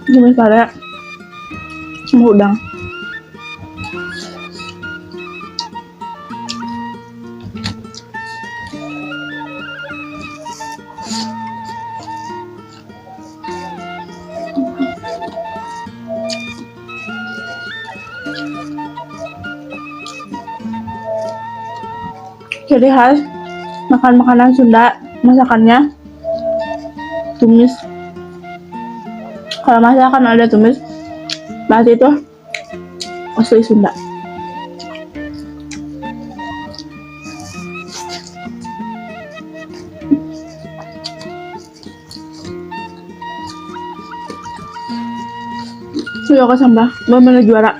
Tumis pare sama udang. Jadi khas makan makanan Sunda masakannya tumis. Kalau masakan ada tumis, berarti itu asli Sunda. Sudah kesambah, bener-bener juara.